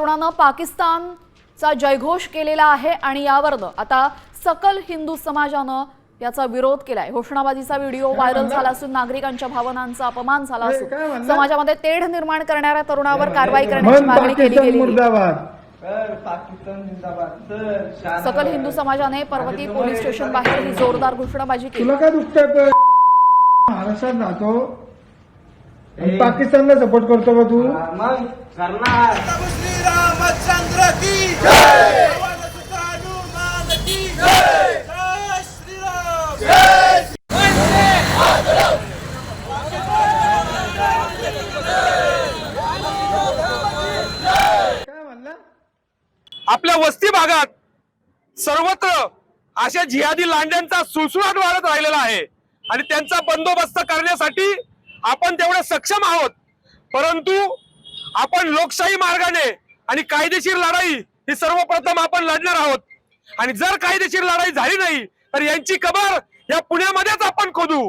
तरुणानं पाकिस्तानचा जयघोष केलेला आहे आणि यावरनं आता सकल हिंदू समाजानं याचा विरोध केलाय। घोषणाबाजीचा व्हिडिओ व्हायरल झाला असून नागरिकांच्या भावनांचा अपमान झाला असून समाजामध्ये तेढ निर्माण करणाऱ्या तरुणावर कारवाई करण्याची मागणी केली गेली आहे। सकल हिंदू समाजाने पर्वती पोलीस स्टेशन बाहेर ही जोरदार घोषणाबाजी केली। तुला काय दुखतंय? महाराष्ट्रात राहतो पाकिस्तानला सपोर्ट करतो का तू? मग करणार। श्रीरामचंद्र की जय, हनुमान की जय, जय श्रीराम, जय काय म्हणला? आपल्या वस्ती भागात सर्वत्र अशा जिहादी लांड्यांचा सुळसुळाट वाढत राहिलेला आहे आणि त्यांचा बंदोबस्त करण्यासाठी आपण तेवढे सक्षम आहोत, परंतु आपण लोकशाही मार्गाने आणि कायदेशीर लढाई ही सर्वप्रथम आपण लढणार आहोत आणि जर कायदेशीर लढाई झाली नाही तर यांची कबर या पुण्यामध्येच आपण खोदू।